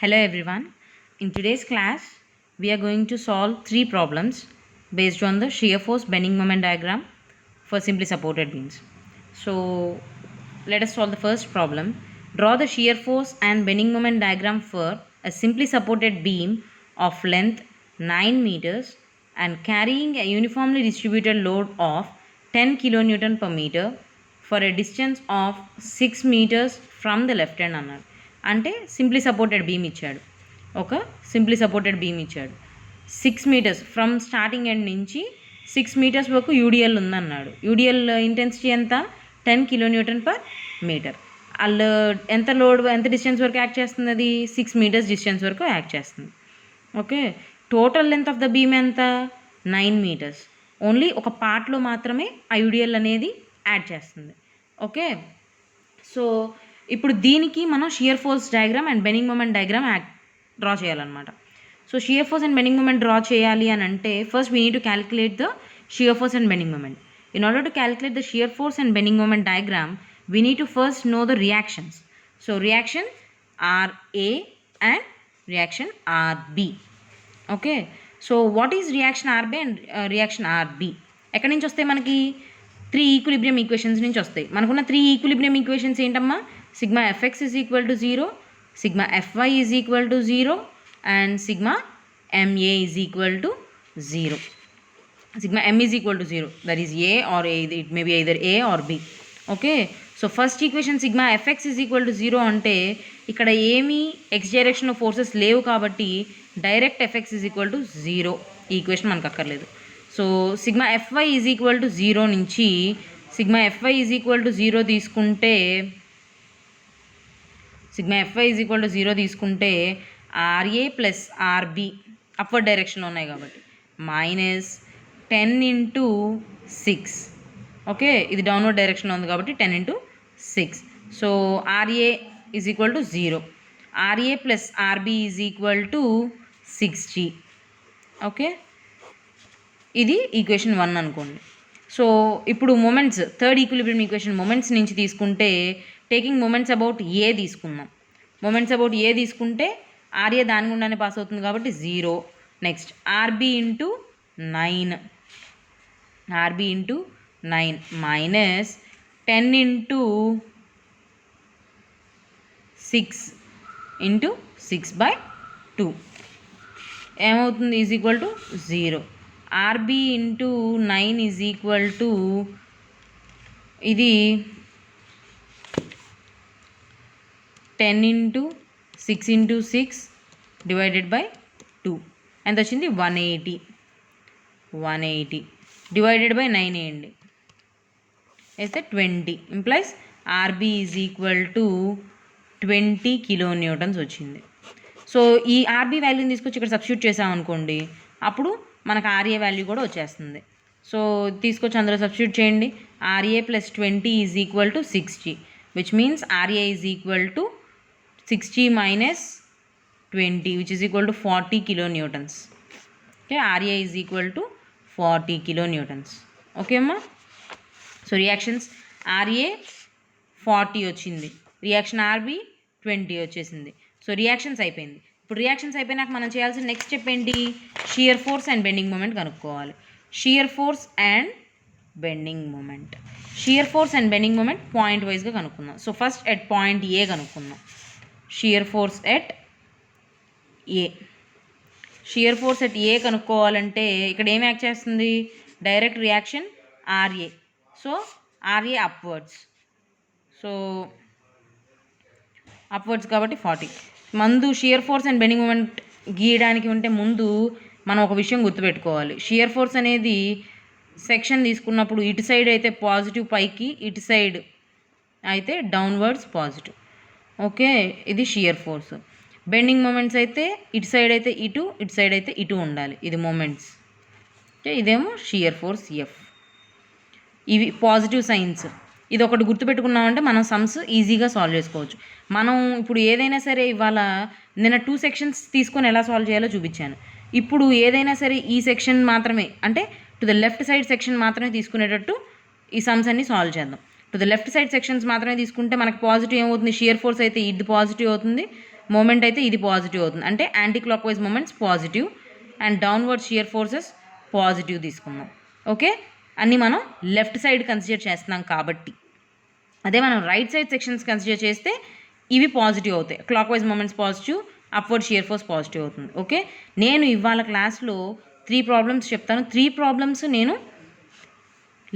Hello everyone. In today's class, we are going to solve three problems based on the shear force bending moment diagram for simply supported beams. So, let us solve the first problem. Draw the shear force and bending moment diagram for a simply supported beam of length 9 meters and carrying a uniformly distributed load of 10 kilonewton per meter for a distance of 6 meters from the left hand అన్నాడు. అంటే simply supported beam ఇచ్చాడు. Simply supported beam ఇచ్చాడు 6 metres from starting end నుంచి 6 metres వరకు UDL ఉందన్నాడు. UDL intensity ఎంత 10 kilonewton per metre. వాళ్ళు ఎంత distance వరకు యాక్ట్ చేస్తుంది, అది 6 మీటర్స్ డిస్టెన్స్ వరకు యాక్ట్ చేస్తుంది. Okay, total length of the beam ఎంత 9 మీటర్స్. ఓన్లీ ఒక పార్ట్లో మాత్రమే ఆ యూడిఎల్ అనేది యాడ్ చేస్తుంది. ఓకే, సో ఇప్పుడు దీనికి మనం shear force diagram and bending moment diagram draw చేయాలన్నమాట. So shear force and bending moment draw చేయాలి అని అంటే first we need to calculate the shear force and bending moment. In order to calculate the shear force and bending moment diagram we need to first know the reactions. So reaction RA and reaction RB. Okay, so what is reaction RB and reaction RB ఎక్కడి నుంచి వస్తాయి? మనకి 3 equilibrium equations నుంచి వస్తాయి. మనకున్న 3 equilibrium equations ఏంటమ్మా? Sigma Fx is equal to 0, sigma Fy is equal to 0 and sigma MA is equal to 0. Sigma M is equal to 0, that is A or A, it may be either A or B. Okay, so first equation sigma Fx is equal to 0 అంటే ఇక్కడ ఏమీ x డైరెక్షన్లో forces లేవు కాబట్టి direct Fx is equal to 0. ఈ equation మనకు అక్కర్లేదు. So sigma Fy is equal to 0 నుంచి sigma Fy is equal to 0 తీసుకుంటే RA ప్లస్ RB అప్వర్డ్ డైరెక్షన్లో ఉన్నాయి కాబట్టి మైనస్ 10 ఇంటూ 6. ఓకే, ఇది డౌన్వర్డ్ డైరెక్షన్లో ఉంది కాబట్టి 10 into 6. So RA is equal to 0, RA plus RB is equal to 6G. Okay, ఇది ఈక్వేషన్ 1 అనుకోండి. సో ఇప్పుడు moments, third equilibrium equation moments నుంచి తీసుకుంటే టేకింగ్ మొమెంట్స్ అబౌట్ ఏ తీసుకుందాం. మొమెంట్స్ అబౌట్ ఏ తీసుకుంటే RA దాని గుండానే పాస్ అవుతుంది కాబట్టి 0. Next RB into 9 minus 10 into 6 into 6/2 ఏమవుతుంది? Is equal to 0. RB into 9 is equal to ఇది 10 ఇంటూ 6 ఇంటూ 6 డివైడెడ్ బై 2 ఎంత వచ్చింది? 180 డివైడెడ్ బై 9 వేయండి, వేస్తే 20 implies RB is equal to 20 kilo Newton's వచ్చింది. సో ఈ RB వాల్యూని తీసుకొచ్చి ఇక్కడ సబ్స్టిట్యూట్ చేసామనుకోండి, అప్పుడు మనకు RA వాల్యూ కూడా వచ్చేస్తుంది. సో తీసుకొచ్చి అందులో సబ్స్టిట్యూట్ చేయండి. RA plus 20 is equal to 6G, which means RA is equal to 6G minus 20, which is equal to 40 kilonewtons. Okay, RA is equal to 40 kilonewtons. Okay అమ్మా, so reactions RA 40 వచ్చింది, reaction RB 20 వచ్చేసింది. So reactions అయిపోయింది. ఇప్పుడు reactions అయిపోయినాక మనం చేయాల్సిన next step ఏంటి? Shear force and bending moment కనుక్కోవాలి. Shear force and bending moment point వైజ్గా కనుక్కుందాం. So first at point A కనుక్కుందాం. షియర్ ఫోర్స్ ఎట్ ఏ కనుక్కోవాలంటే ఇక్కడ ఏం యాక్ట్ చేస్తుంది? Direct reaction RA. So RA upwards కాబట్టి 40. Shear force and bending moment గీయడానికి ఉంటే ముందు మనం ఒక విషయం గుర్తుపెట్టుకోవాలి. షియర్ ఫోర్స్ అనేది సెక్షన్ తీసుకున్నప్పుడు ఇటు సైడ్ అయితే పాజిటివ్ పైకి, ఇటు సైడ్ అయితే డౌన్వర్డ్స్ పాజిటివ్. ఓకే, ఇది షియర్ ఫోర్స్. బెండింగ్ మూమెంట్స్ అయితే ఇటు సైడ్ అయితే ఇటు సైడ్ అయితే ఇటు ఉండాలి, ఇది మూమెంట్స్. ఓకే, ఇదేమో షియర్ ఫోర్స్ F. ఇవి పాజిటివ్ సైన్స్. ఇది ఒకటి గుర్తుపెట్టుకున్నామంటే మనం సమ్స్ ఈజీగా సాల్వ్ చేసుకోవచ్చు. మనం ఇప్పుడు ఏదైనా సరే ఇవాళ నిన్న 2 సెక్షన్స్ తీసుకొని ఎలా సాల్వ్ చేయాలో చూపించాను. ఇప్పుడు ఏదైనా సరే ఈ సెక్షన్ మాత్రమే, అంటే to the left side section మాత్రమే తీసుకునేటట్టు ఈ సమ్స్ అన్ని సాల్వ్ చేద్దాం. To the left side sections మాత్రమే తీసుకుంటే మనకి పాజిటివ్ ఏమవుతుంది? షియర్ ఫోర్స్ అయితే ఇది పాజిటివ్ అవుతుంది, మూమెంట్ అయితే ఇది పాజిటివ్ అవుతుంది, అంటే anti clock wise moments positive and downward shear forces positive తీసుకున్నాం. ఓకే, అన్నీ మనం లెఫ్ట్ సైడ్ కన్సిడర్ చేస్తున్నాం కాబట్టి. అదే మనం రైట్ సైడ్ సెక్షన్స్ కన్సిడర్ చేస్తే ఇవి పాజిటివ్ అవుతాయి, clock wise moments positive, upward shear force positive అవుతుంది. ఓకే, నేను ఇవాళ క్లాస్లో 3 ప్రాబ్లమ్స్ చెప్తాను. 3 ప్రాబ్లమ్స్ నేను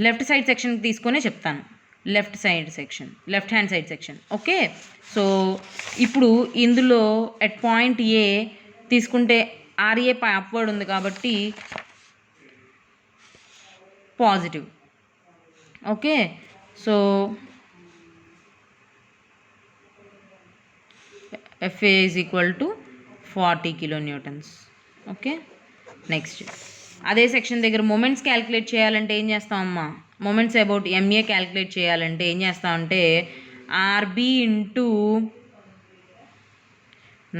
లెఫ్ట్ సైడ్ సెక్షన్ తీసుకొనే చెప్తాను, left hand side section. Okay, so ఇప్పుడు ఇందులో ఎట్ పాయింట్ ఏ తీసుకుంటే ఆర్ఏ అప్వర్డ్ ఉంది కాబట్టి positive. Okay, so FA is equal to 40 kilonewtons. Okay, next అదే సెక్షన్ దగ్గర మూమెంట్స్ క్యాలిక్యులేట్ చేయాలంటే ఏం చేస్తామమ్మా, మూమెంట్స్ అబౌట్ MA క్యాలిక్యులేట్ చేయాలంటే ఏం చేస్తామంటే RB into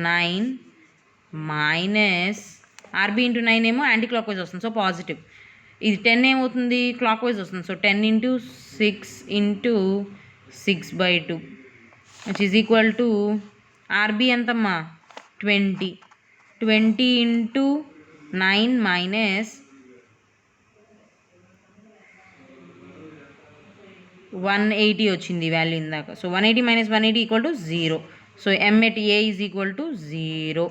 9 minus RB into 9 ఏమో యాంటీ క్లాక్ వైజ్ వస్తుంది, సో పాజిటివ్. ఇది 10 ఏమవుతుంది, క్లాక్ వైజ్ వస్తుంది, so 10 into 6 into 6/2 which is equal to RB ఎంతమ్మా 20 ఇంటూ 9 మైనస్ 180 వచ్చింది వాల్యూ ఇందాక, so 180 minus 180 equal to 0. So M at A is equal to 0.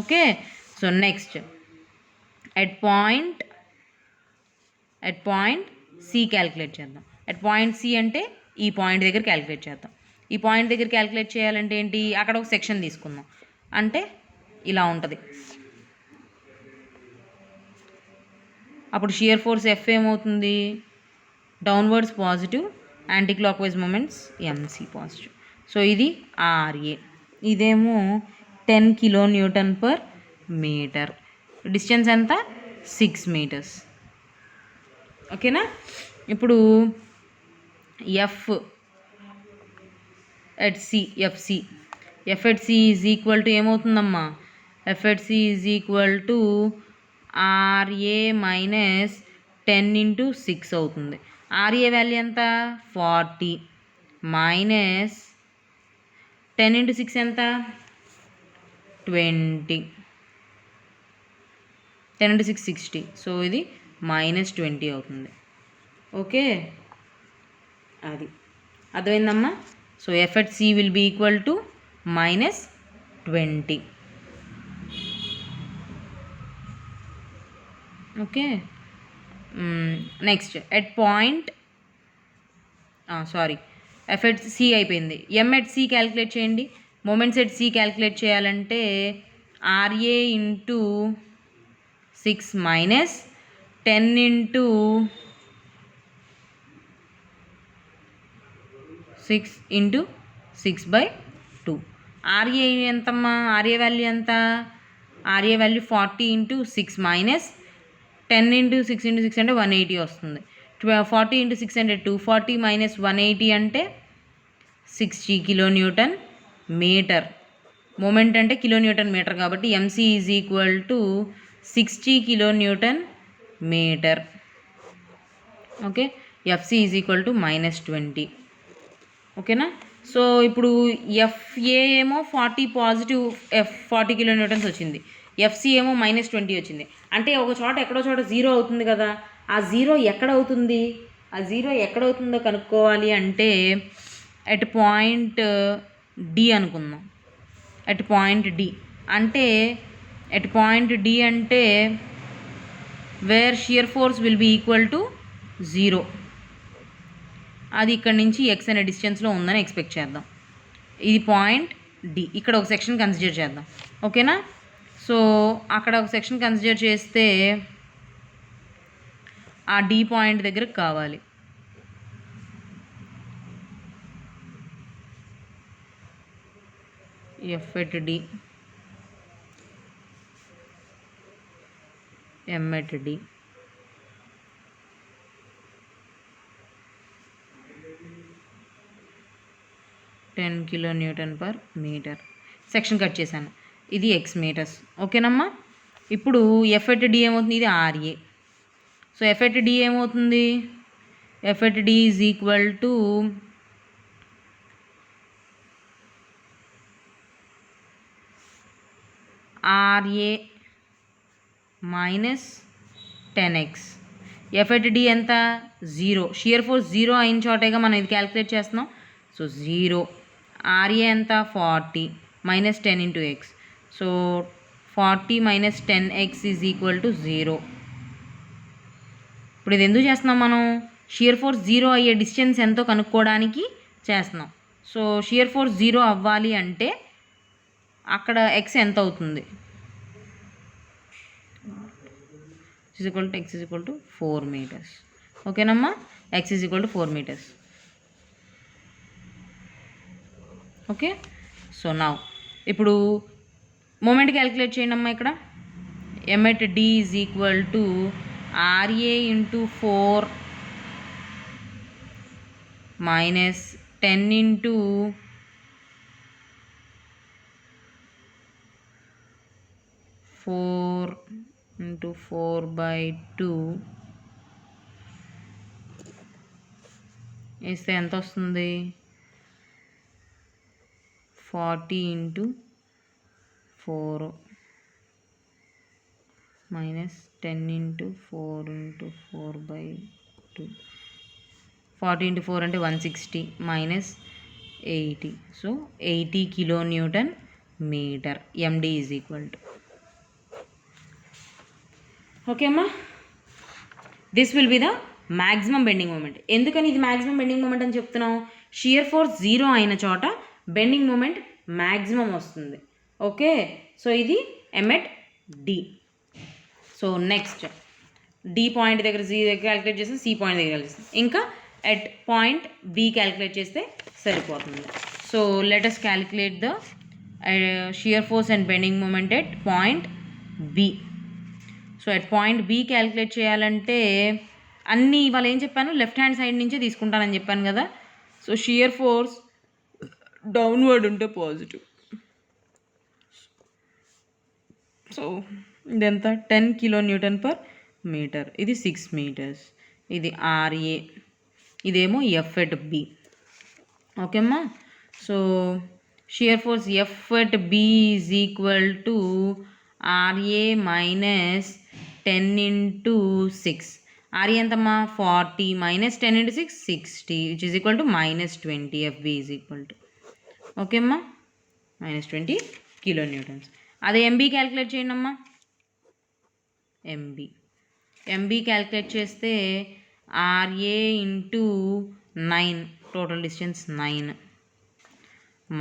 Okay, so next at point C calculate చేద్దాం. At point C అంటే ఈ point దగ్గర calculate చేద్దాం. ఈ point దగ్గర క్యాలిక్యులేట్ చేయాలంటే ఏంటి, అక్కడ ఒక సెక్షన్ తీసుకుందాం, అంటే ఇలా ఉంటుంది. అప్పుడు షియర్ ఫోర్స్ F ఏమవుతుంది, downwards positive, anti clock wise moments MC positive. So ఇది RA, ఇదేమో 10 kN/m, డిస్టెన్స్ ఎంత 6 meters. ఓకేనా, ఇప్పుడు F at C is equal to ఏమవుతుందమ్మా, F at C is equal to RA minus 10 into 6 అవుతుంది. RA value ఎంత 40 minus 10 into 6 ఎంత 20, 10 into 6 60, so ఇది -20 అవుతుంది. ఓకే, అది అర్థమైందమ్మా. So F at C will be equal to -20. Okay, next at point F at C అయిపోయింది. M at C calculate చేయండి. Moments at C calculate చేయాలంటే RA into 6 minus 10 into 6 into 6/2. RA ఎంతమ్మా, RA value ఎంత, RA value 40 into 6 minus 10 into 6 into 6 అంటే 180 వస్తుంది. 40 into 6 అంటే 240 minus 180 అంటే 60 kN/m. Moment అంటే kN/m కాబట్టి MC is equal to 60 kN/m. Okay, FC is equal to -20. ఓకేనా, సో ఇప్పుడు FA ఏమో 40 పాజిటివ్ 40 kN వచ్చింది, FC ఏమో -20 వచ్చింది, అంటే ఒక చోట ఎక్కడో చోట 0 అవుతుంది కదా. ఆ 0 ఎక్కడవుతుంది, ఆ 0 ఎక్కడవుతుందో కనుక్కోవాలి అంటే ఎట్ పాయింట్ D అనుకుందాం. ఎట్ పాయింట్ D అంటే where shear force will be equal to 0. అది ఇక్కడ నుంచి X అనే డిస్టెన్స్లో ఉందని ఎక్స్పెక్ట్ చేద్దాం. ఇది పాయింట్ D, ఇక్కడ ఒక సెక్షన్ కన్సిడర్ చేద్దాం. ఓకేనా, సో అక్కడ ఒక సెక్షన్ కన్సిడర్ చేస్తే ఆ D పాయింట్ దగ్గరకు కావాలి. F at D, M at D. kN/m. Section cut చేశాను, ఇది X మీటర్స్. ఓకేనమ్మా, ఇప్పుడు F at D ఏమవుతుంది, ఇది RA. So F at D ఏమవుతుంది, F at D is equal to 10 RA minus 10x. F at D ఎంత 0. Shear force 0 అయిన చోటేగా మనం ఇది క్యాలిక్యులేట్ చేస్తున్నాం. సో 0. RA ఎంత 40 minus 10 into x. So 40 minus 10x is equal to 0. ఇప్పుడు ఇది ఎందుకు చేస్తున్నాం మనం? షియర్ ఫోర్స్ 0 అయ్యే డిస్టెన్స్ ఎంతో కనుక్కోవడానికి చేస్తున్నాం. సో షియర్ ఫోర్స్ 0 అవ్వాలి అంటే అక్కడ x ఎంత అవుతుంది? x is equal to 4 meters. ఓకేనమ్మా, x is equal to 4 meters. Okay, so now ఇప్పుడు మూమెంట్ క్యాలిక్యులేట్ చేయండి అమ్మా. ఇక్కడ m at d is equal to RA into 4 minus 10 into 4 into 4 by 2 వేస్తే ఎంత వస్తుంది? 40 into 4 minus 10 into 4 into 4 by 2. 40 into 4 అంటే 160 minus 80. So 80 kilonewton meter. MD is equal to. Okay అమ్మా, this will be the maximum bending moment. ఎందుకని ఇది maximum bending moment అని చెప్తున్నాం? Shear force 0 అయిన చోట బెండింగ్ మూమెంట్ మ్యాక్సిమం వస్తుంది. ఓకే, సో ఇది m at D. So next D point దగ్గర Z దగ్గర క్యాలిక్యులేట్ చేస్తే C పాయింట్ దగ్గర కలిసి ఇంకా ఎట్ పాయింట్ B క్యాలిక్యులేట్ చేస్తే సరిపోతుంది. So let us calculate the shear force and bending moment at point B. So at point B calculate చేయాలంటే అన్నీ ఇవాళ ఏం చెప్పాను, లెఫ్ట్ హ్యాండ్ సైడ్ నుంచే తీసుకుంటానని చెప్పాను కదా. సో షియర్ ఫోర్స్ డౌన్వర్డ్ ఉంటే పాజిటివ్. సో ఇదెంత 10 kilonewton per meter. ఇది 6 meters. ఇది RA, ఇదేమో F at B. ఓకే అమ్మా, so shear force F at B is equal to RA minus 10 into 6. RA ఎంతమ్మా 40 minus 10 into 6 60, which is equal to minus 20. FB is equal to, okay అమ్మా, minus 20 kilonewtons. అదే MB calculate చేయండి అమ్మా. MB calculate చేస్తే RA into 9, total distance 9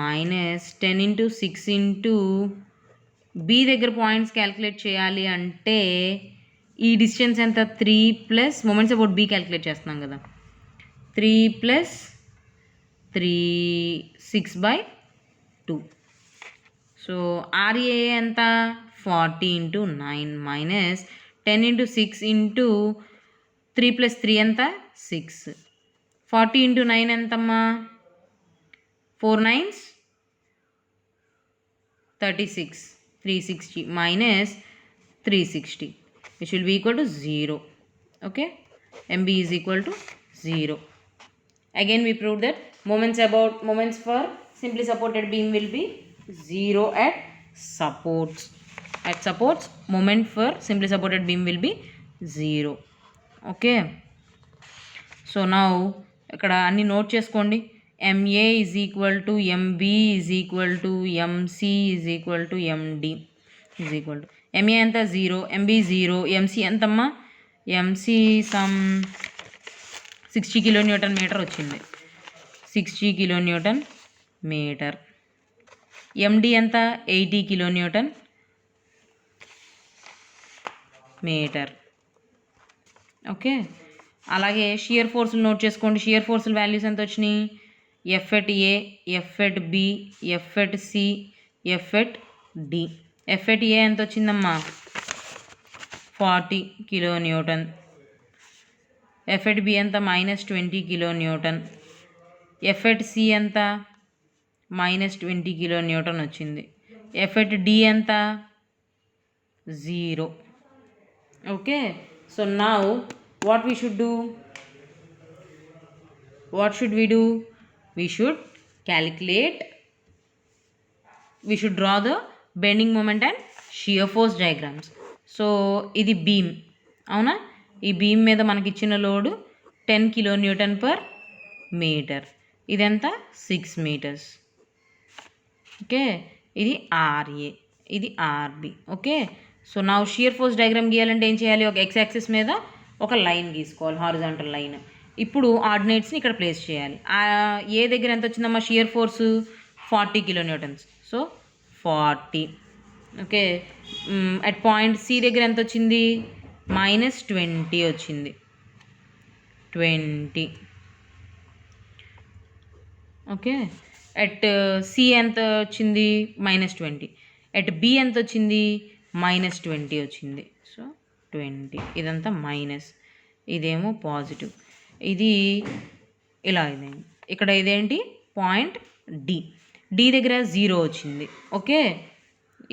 minus 10 into 6 into B దగ్గర points calculate చేయాలి అంటే ఈ డిస్టెన్స్ ఎంత 3 plus moments about B calculate చేస్తున్నాం కదా, 3 ప్లస్ 3 6 by 2. సో RA ఎంత 40 into 9 minus 10 into 6 into 3 plus 3 ఎంత 6. 40 into 9 ఎంతమ్మా 4 9s 36, 360 minus 360, which will be equal to 0. Okay, MB is equal to 0. Again we proved that moments for simply supported beam will be 0 at supports. At supports, moment for simply supported beam will be 0. Okay, so now ఇక్కడ అన్ని note చేసుకోండి. MA is equal to MB is equal to MC is equal to MD is equal to MA ఎంత 0, MB 0, MC ఎంతమ్మా MC some 60 kilonewton meter వచ్చింది, 60 kilonewton meter. MD ఎంత 80 kilonewton meter. Okay, అలాగే shear ఫోర్సులు note చేసుకోండి. Shear ఫోర్సుల values ఎంత వచ్చినాయి? F at A, F at B, F at C, F at D. F at A ఎంత వచ్చిందమ్మా 40 kilonewton. F at B ఎంత minus 20 kilonewton. F at C ఎంత minus 20 kilonewton వచ్చింది. F at D ఎంత 0. Okay, so now what we should do? What should we do? We should calculate, we should draw the bending moment and shear force diagrams. So ఇది beam అవునా, ఈ beam మీద మనకి ఇచ్చిన load 10 kN per metre, ఇదెంత 6 metres. Okay, ఇది RA, ఇది RB. Okay, so నా షియర్ ఫోర్స్ డయాగ్రామ్ గీయాలంటే ఏం చేయాలి, ఒక ఎక్స్ యాక్సిస్ మీద ఒక లైన్ గీసుకోవాలి, హారిజాంటల్ లైన్. ఇప్పుడు ఆర్డినేట్స్ని ఇక్కడ ప్లేస్ చేయాలి. ఏ దగ్గర ఎంత వచ్చిందమ్మా shear force 40 kN. So 40. Okay, at point C దగ్గర ఎంత వచ్చింది, -20 వచ్చింది, 20. ఓకే, ఎట్ సి ఎంత వచ్చింది, -20. ఎట్ బి ఎంత వచ్చింది, -20 వచ్చింది. సో 20, ఇదంతా మైనస్, ఇదేమో పాజిటివ్, ఇది ఇలా ఇదేంటి, ఇక్కడ ఇదేంటి పాయింట్ డి, డి దగ్గర 0 వచ్చింది. ఓకే,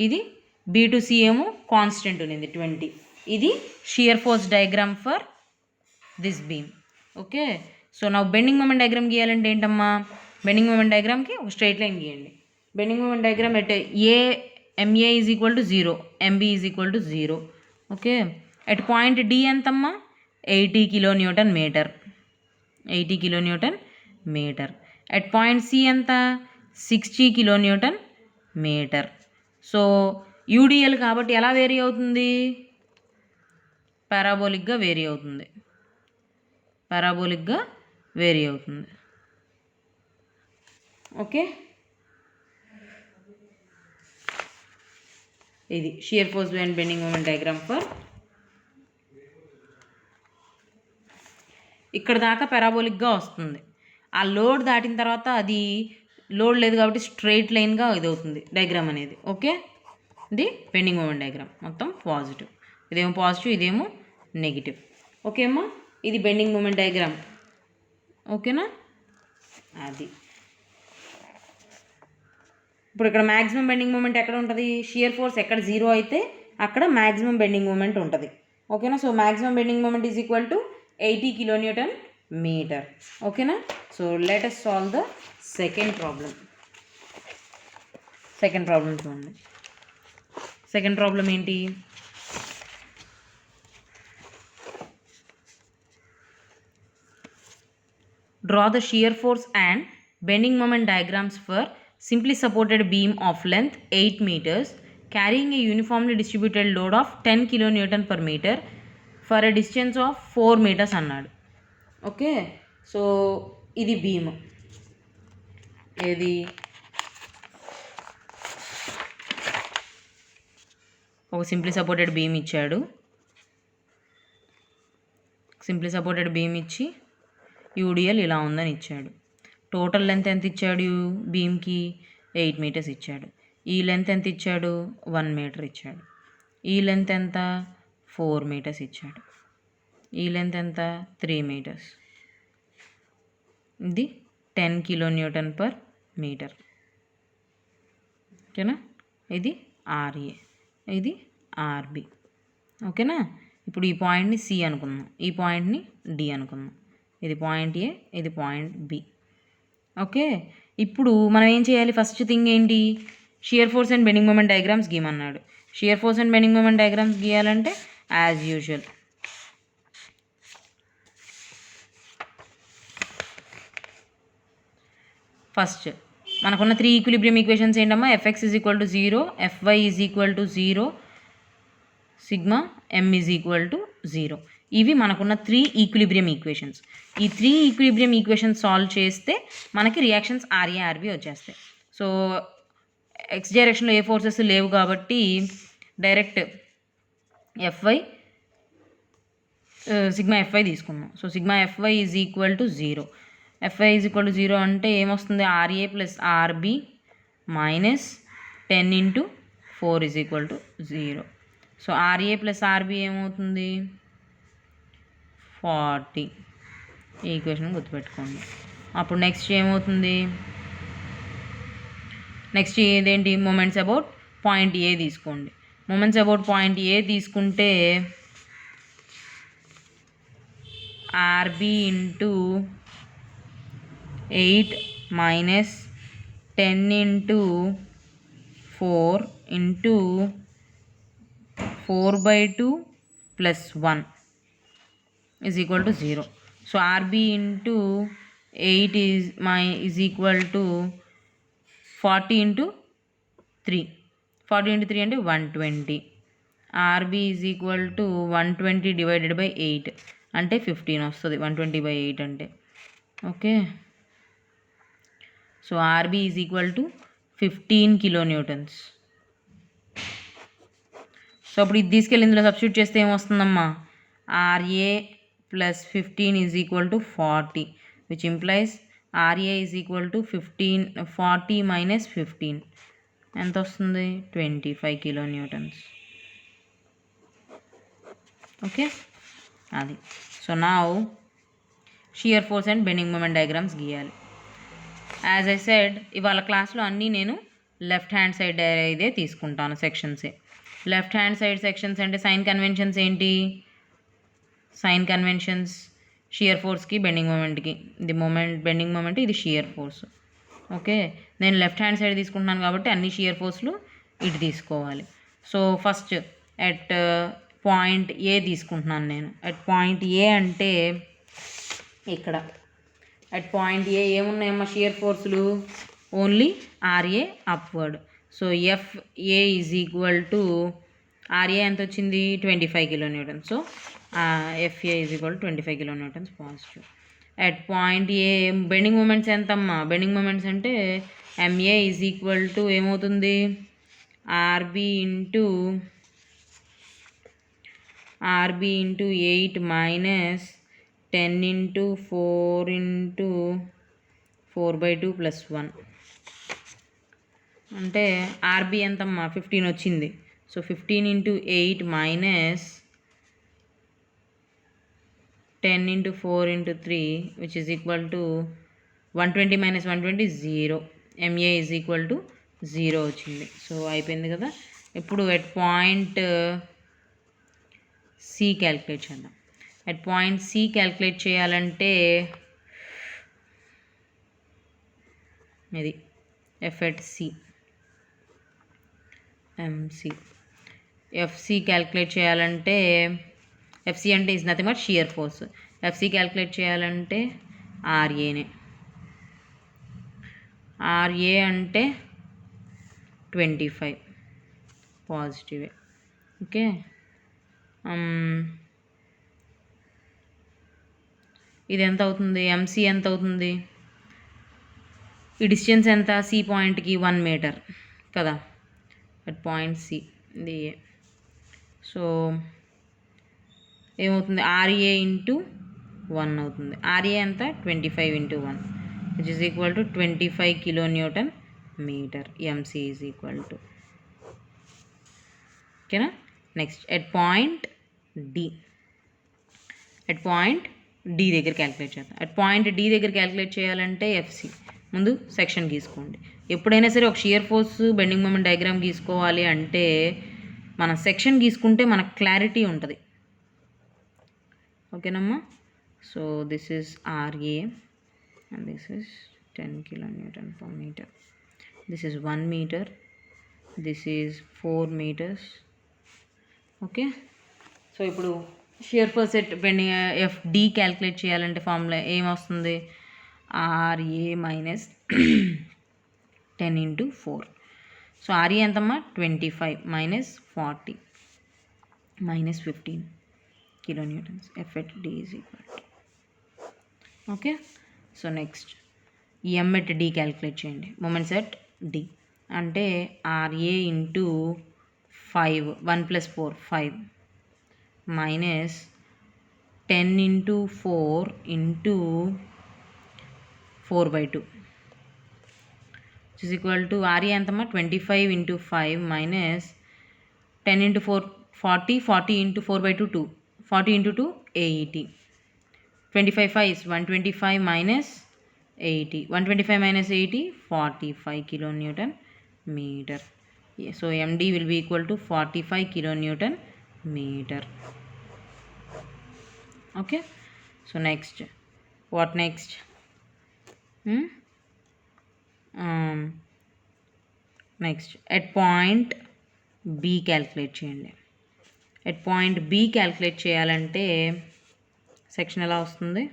ఇది బి టు సి ఏమో కాన్స్టెంట్ ఉన్నింది 20. ఇది shear force diagram for this beam. Okay, so నా బెండింగ్ మూమెంట్ డయాగ్రామ్ గీయాలంటే ఏంటమ్మా, బెండింగ్ మూమెంట్ డయాగ్రామ్కి ఒక స్ట్రైట్ లైన్ గీయండి. Bending moment diagram at A MA is equal to 0, MB is equal to 0. Okay, at point D ఎంతమ్మా 80 kN metre, 80 kN metre. At point C ఎంత 60 kN metre. So UDL కాబట్టి ఎలా vary అవుతుంది, పారాబోలిక్గా vary అవుతుంది, పారాబోలిక్గా vary అవుతుంది. Okay, ఇది shear force and bending moment diagram for, ఇక్కడ దాకా పారాబోలిక్గా వస్తుంది. ఆ లోడ్ దాటిన తర్వాత అది లోడ్ లేదు కాబట్టి స్ట్రైట్ లైన్గా ఇది అవుతుంది డయాగ్రామ్ అనేది. ఓకే, ఇది బెండింగ్ మూమెంట్ డయాగ్రామ్ మొత్తం పాజిటివ్, ఇదేమో పాజిటివ్, ఇదేమో నెగిటివ్. ఓకే అమ్మా, ఇది బెండింగ్ మూమెంట్ డయాగ్రామ్. ఓకేనా, అది ఇప్పుడు ఇక్కడ మ్యాక్సిమం బెండింగ్ మూమెంట్ ఎక్కడ ఉంటుంది, షియర్ ఫోర్స్ ఎక్కడ 0 అయితే అక్కడ మ్యాక్సిమం బెండింగ్ మూమెంట్ ఉంటుంది. ఓకేనా, so maximum bending moment is equal to 80 kN meter. ఓకేనా, so let us solve the second problem. Second problem చూడండి. సెకండ్ ప్రాబ్లం ఏంటి, draw the shear force and bending moment diagrams for simply supported beam of length 8 meters carrying a uniformly distributed load of 10 kN per meter for a distance of 4 meters అన్నాడు. Okay, so ఇది beam, ఏది ఒక simply supported beam ఇచ్చాడు, simply supported beam ఇచ్చి UDL ఇలా ఉందని ఇచ్చాడు. Total length ఎంత ఇచ్చాడు బీమ్కి 8 మీటర్స్ ఇచ్చాడు. ఈ లెంత్ ఎంత ఇచ్చాడు 1 మీటర్ ఇచ్చాడు. ఈ లెంత్ ఎంత 4 మీటర్స్ ఇచ్చాడు. ఈ లెంత్ ఎంత 3 మీటర్స్. ఇది 10 kN per మీటర్. ఓకేనా, ఇది ఆర్ఏ, ఇది ఆర్బి. ఓకేనా, ఇప్పుడు ఈ పాయింట్ని సి అనుకుందాం, ఈ పాయింట్ని డి అనుకుందాం. ఇది పాయింట్ ఏ, ఇది పాయింట్ బి. ఓకే, ఇప్పుడు మనం ఏం చేయాలి, ఫస్ట్ థింగ్ ఏంటి, shear force and bending moment diagrams గీయమన్నాడు. Shear force and bending moment diagrams గీయాలంటే యాజ్ యూజువల్ ఫస్ట్ మనకున్న 3 ఈక్విలిబ్రియం ఈక్వేషన్స్ ఏంటమ్మా, FX is equal to 0, FY is equal to 0, sigma M is equal to 0. ఇవి మనకున్న 3 equilibrium equations. ఈ 3 equilibrium equations solve చేస్తే మనకి reactions RA RB వచ్చేస్తాయి. So x డైరెక్షన్లో ఏ ఫోర్సెస్ లేవు కాబట్టి డైరెక్ట్ ఎఫ్వై సిగ్మా ఎఫ్ఐ తీసుకున్నాం. So sigma FY is equal to 0. FY is equal to 0 అంటే ఏమొస్తుంది, RA plus RB minus 10 into 4 is equal to 0. So RA plus RB ఏమవుతుంది 40. ఈ ఈక్వేషన్ గుర్తుపెట్టుకోండి. అప్పుడు నెక్స్ట్ ఏమవుతుంది, నెక్స్ట్ ఇదేంటి, మూమెంట్స్ అబౌట్ పాయింట్ ఏ తీసుకోండి. మూమెంట్స్ అబౌట్ పాయింట్ ఏ తీసుకుంటే RB into 8 - 10 into 4 into 4/2 plus 1 is equal to 0. So RB into 8 is equal to 40 into 3. 40 into 3 అంటే 120. RB is equal to 120 divided by 8 అంటే 15 వస్తుంది. 120/8 అంటే okay. So RB is equal to 15 kilonewtons. So అప్పుడు ఇది తీసుకెళ్ళి ఇందులో substitute చేస్తే ఏమొస్తుందమ్మా, RA plus 15 is equal to 40, which implies RA is equal to 40 minus 15 ఎంత వస్తుంది, 25 kilonewtons. ఓకే, అది. So now shear force and bending moment diagrams గీయాలి. As I said, ఇవాళ క్లాస్లో అన్నీ నేను లెఫ్ట్ హ్యాండ్ సైడ్ ఇదే తీసుకుంటాను, సెక్షన్సే. లెఫ్ట్ హ్యాండ్ సైడ్ సెక్షన్స్ అంటే సైన్ కన్వెన్షన్స్ ఏంటి, సైన్ కన్వెన్షన్స్ షియర్ ఫోర్స్కి బెండింగ్ మూమెంట్కి. ఇది బెండింగ్ మూమెంట్, ఇది షియర్ ఫోర్స్. ఓకే, నేను లెఫ్ట్ హ్యాండ్ సైడ్ తీసుకుంటున్నాను కాబట్టి అన్ని షియర్ ఫోర్స్లు ఇటు తీసుకోవాలి. So first at point A తీసుకుంటున్నాను నేను. అట్ పాయింట్ ఏ అంటే ఇక్కడ అట్ పాయింట్ ఏ ఏమున్నాయమ్మా షియర్ ఫోర్సులు, only RA upward. So FA is equal to RA ఎంత వచ్చింది, 25 kilonewtons. So FA is equal to 25 kilonewtons positive. At point A bending moments ఎంతమ్మా, bending moments అంటే MA ఈజ్ ఈక్వల్ టు ఏమవుతుంది, RB into 8 minus 10 into 4 into 4/2 plus 1 అంటే RB ఎంతమ్మా, 15 వచ్చింది. So 15 into 8 minus 10 into 4 into 3 which is equal to 120 minus 120 0. MA is equal to 0 వచ్చింది. So అయిపోయింది కదా. ఇప్పుడు ఎట్ పాయింట్ C క్యాలిక్యులేట్ చేద్దాం. అట్ పాయింట్ C క్యాలిక్యులేట్ చేయాలంటే ఇది F at C, MC. FC calculate చేయాలంటే FC అంటే is nothing but shear force. FC calculate చేయాలంటే RAనే. RA అంటే 25 పాజిటివే. ఓకే, ఇది ఎంత అవుతుంది, MC ఎంత అవుతుంది, ఈ డిస్టెన్స్ ఎంత C పాయింట్కి 1 మీటర్ కదా. అట్ పాయింట్ C ఇది A. సో ఏమవుతుంది, RA ఇంటూ 1 అవుతుంది. RA ఎంత, 25 into 1 which is equal to 25 kilonewton meter. MC is equal to, ఓకేనా. Next at point D, at point D దగ్గర క్యాలిక్యులేట్ చేద్దాం. అట్ పాయింట్ D దగ్గర calculate చేయాలంటే FC ముందు సెక్షన్ గీసుకోండి. ఎప్పుడైనా సరే ఒక shear force bending moment diagram గీసుకోవాలి అంటే మనం సెక్షన్ గీసుకుంటే మనకు క్లారిటీ ఉంటుంది. ఓకేనమ్మా. So this is RA and this is 10 kilonewton per meter. This is 1 meter, this is 4 meters. Okay, so ఇప్పుడు shear force at bending FD calculate చేయాలంటే formula ఏమొస్తుంది, RA మైనస్ 10 into 4. సో RA ఎంతమ్మా, 25 minus 40 minus 15 kilonewtons. F at D is equal to, okay. So next M at D calculate చేయండి. Moments at D అంటే RA into 5, 1 plus 4 5 minus 10 into 4 into 4/2 which is equal to RA ఎంతమ్మా, 25 into 5 minus 10 into 4 40, 40 into 4/2 2, 40 into 2 80, 25 5 is 125 minus 80, 125 minus 80 45 kilonewton meter. So MD will be equal to 45 kilonewton meter. Okay, so next, what next, next at point B calculate చేయండి. At point B calculate చేయాలంటే section ఎలా వస్తుంది,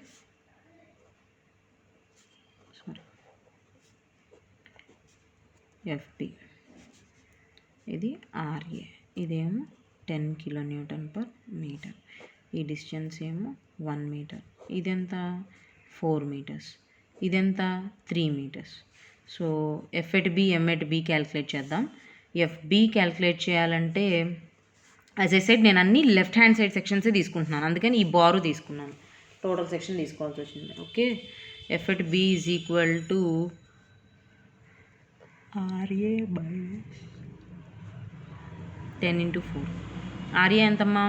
FB, ఇది RA, ఇదేమో 10 kN/m, ఈ distance ఏమో 1 metre, ఇదెంత 4 metres, ఇదెంత 3 metres. So F at B M at B calculate చేద్దాం. ఎఫ్బి క్యాల్కులేట్ చేయాలంటే యాజ్ ఐ సెడ్ నేను అన్ని లెఫ్ట్ హ్యాండ్ సైడ్ సెక్షన్సే తీసుకుంటున్నాను, అందుకని ఈ బారు తీసుకున్నాను, టోటల్ సెక్షన్ తీసుకోవాల్సి వచ్చింది. Okay, F at B is equal to RA by 10 × 4. RA ఎంతమ్మా,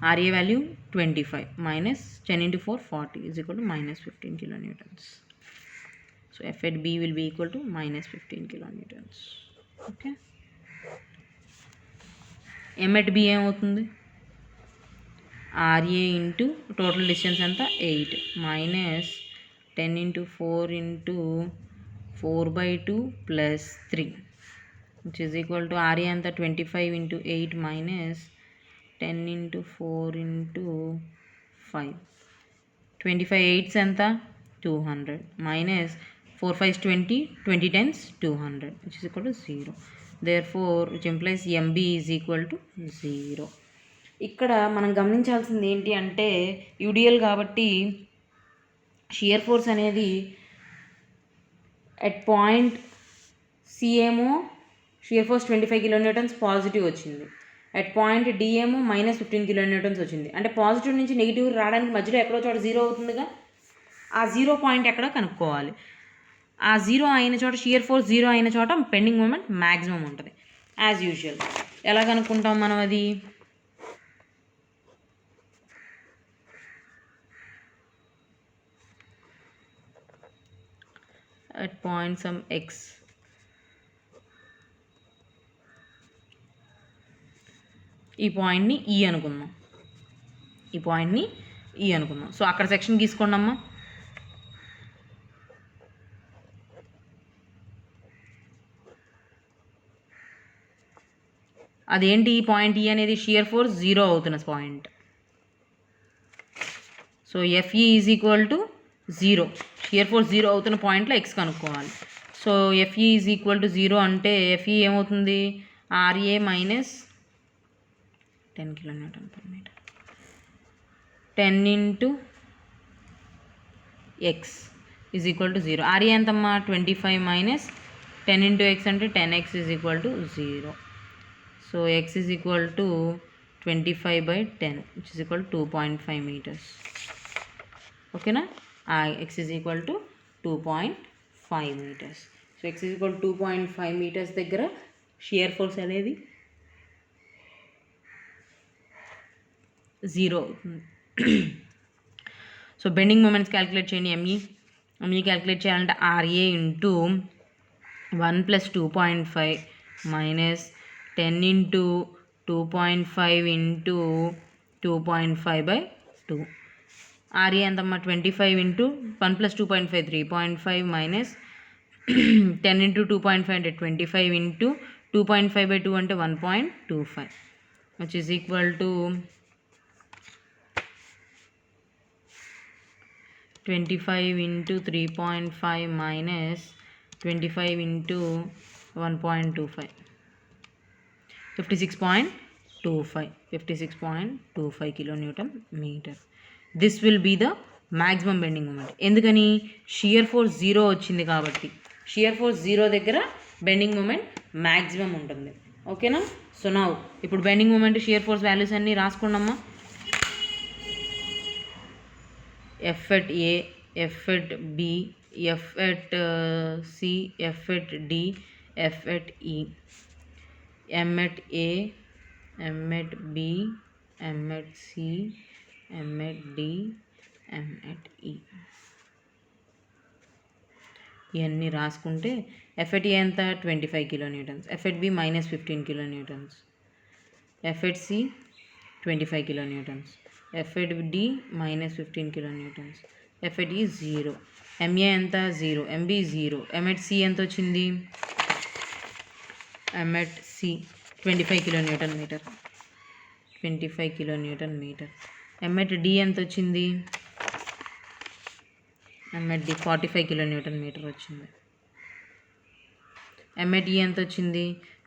RA value 25 minus 10 × 4 40 is equal to -15 kN. So F at B will be equal to -15 kN. Okay, M at B ఏమవుతుంది, RA into total distance ఎంత 8 minus 10 × 4 × 4/2 plus 3 which is equal to RA అంత 25 × 8 minus 10 × 4 × 5, 25 8s ఎంత 200 minus 4 5s 20, 20 10s 200 which is equal to 0. Therefore which implies MB is equal to 0. ఇక్కడ మనం గమనించాల్సింది ఏంటి అంటే UDL కాబట్టి షియర్ ఫోర్స్ అనేది ఎట్ పాయింట్ సి ఏమో షియర్ ఫోర్స్ 25 kN పాజిటివ్ వచ్చింది, ఎట్ పాయింట్ డి ఏమో -15 kN వచ్చింది. అంటే పాజిటివ్ నుంచి నెగిటివ్ రావడానికి మధ్యలో ఎక్కడో చోట 0 అవుతుందిగా, ఆ 0 పాయింట్ ఎక్కడో కనుక్కోవాలి. ఆ 0 అయిన చోట షియర్ ఫోర్స్ 0 అయిన చోట పెండింగ్ మూమెంట్ మ్యాక్సిమం ఉంటుంది యాజ్ యూజువల్. ఎలా కనుక్కుంటాం మనం అది, at point some x, ఈ పాయింట్ని ఈ అనుకుందాం, ఈ పాయింట్ని ఈ అనుకుందాం. సో అక్కడ సెక్షన్ గీసుకోండి అమ్మా. అదేంటి ఈ పాయింట్ ఈ అనేది షియర్ ఫోర్స్ 0 అవుతున్న point. So FE is equal to 0, shear force 0 అవుతున్న పాయింట్లో ఎక్స్ కనుక్కోవాలి. So FE is equal to 0 అంటే ఎఫ్ఈ ఏమవుతుంది, RA minus 10 kN/m, 10 × x is equal to 0. RA ఎంతమ్మా 25 మైనస్ 10 × x అంటే 10x is equal to 0. So x is equal to 25/10 which is equal to 2.5 meters. ఓకేనా, x is equal to 2.5 meters. So x is equal to 2.5 meters దగ్గర shear force అనేది 0 అవుతుంది. So bending moments calculate చేయండి. ME calculate చేయాలంటే RA into 1 + 2.5 minus 10 × 2.5 × 2.5/2. RA ఎంతమ్మా 25 × 1 + 2.5 3.5 minus 10 × 2.5 అంటే 25 × 2.5/2 అంటే 1.25 which is equal to 25 × 3.5 minus 25 × 1.25, 56.25 kN/m. This will be the maximum bending moment. ఎందుకని shear force 0 వచ్చింది కాబట్టి, షియర్ ఫోర్స్ 0 దగ్గర బెండింగ్ మూమెంట్ మ్యాక్సిమం ఉంటుంది. ఓకేనా, సో నా ఇప్పుడు bending moment shear force values అన్నీ రాసుకోండమ్మా. F at A, F at B, F at C, F at D, F at E, M at A, M at B, M at C, M at D, M at E. ఇవన్నీ రాసుకుంటే F at A ఎంత 25 kN, F at B -15 kN, F at C 25 kN, F at D -15 kN, F at E 0, MA ఎంత 0, MB 0, M at C ఎంత వచ్చింది, M at C 25 kN meter. 25 kilonewton meter. M at D ఎంత వచ్చింది? M at D 45 kilonewton metre వచ్చింది. M at E ఎంత వచ్చింది?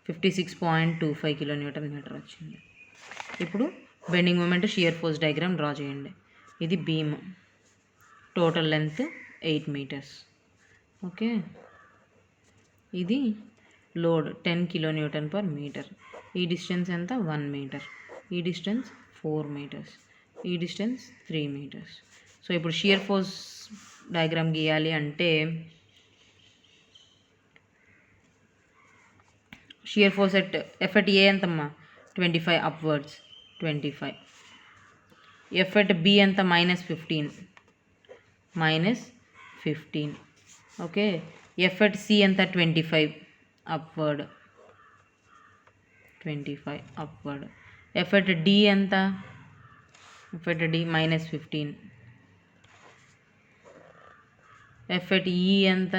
56.25 kilonewton metre వచ్చింది. ఇప్పుడు bending moment shear force diagram draw చేయండి. ఇది beam, total length 8 metres. Okay, ఇది లోడ్ 10 కిలోన్యూటన్ పర్ మీటర్. ఈ డిస్టెన్స్ ఎంత? 1 మీటర్. ఈ డిస్టెన్స్ 4 మీటర్స్. ఈ డిస్టెన్స్ 3 మీటర్స్. సో ఇప్పుడు షియర్ ఫోర్స్ డయాగ్రామ్ గీయాలి అంటే shear force F at A ఎంతమ్మా? 25 అప్వర్డ్స్ 25. ఎఫ్ ఎట్ బి ఎంత? -15. ఓకే, ఎఫ్ ఎట్ సి ఎంత? 25 అప్వర్డ్. ఎఫ్ ఎట్ డి ఎంత? F at D -15. F at E ఎంత?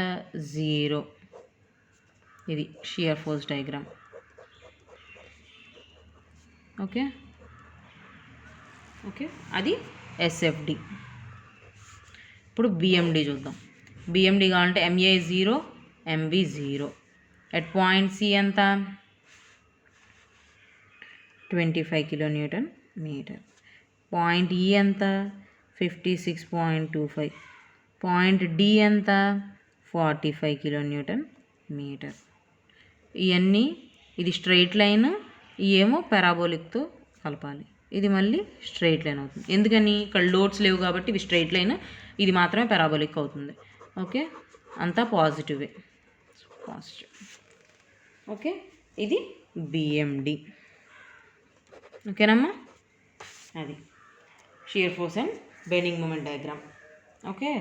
0. ఇది షియర్ ఫోర్స్ డయాగ్రామ్. ఓకే, అది ఎస్ఎఫ్డి. ఇప్పుడు బిఎండి చూద్దాం. బిఎండి కావాలంటే MA 0, MB 0. At point C ఎంత? 25 కిలోన్యూటన్ మీటర్. పాయింట్ ఈ ఎంత? 56.25. పాయింట్ డి ఎంత? 45 కిలోన్యూటన్ మీటర్. ఇవన్నీ, ఇది స్ట్రైట్ లైన్, ఏమో పారాబోలిక్తో కలపాలి. ఇది మళ్ళీ స్ట్రైట్ లైన్ అవుతుంది. ఎందుకని? ఇక్కడ లోడ్స్ లేవు కాబట్టి ఇవి స్ట్రైట్ లైన్, ఇది మాత్రమే పారాబోలిక్ అవుతుంది. ఓకే, అంతా పాజిటివ్. ఓకే, ఇది బిఎండి. ఓకేనమ్మా, అది shear force and bending moment diagram. Okay.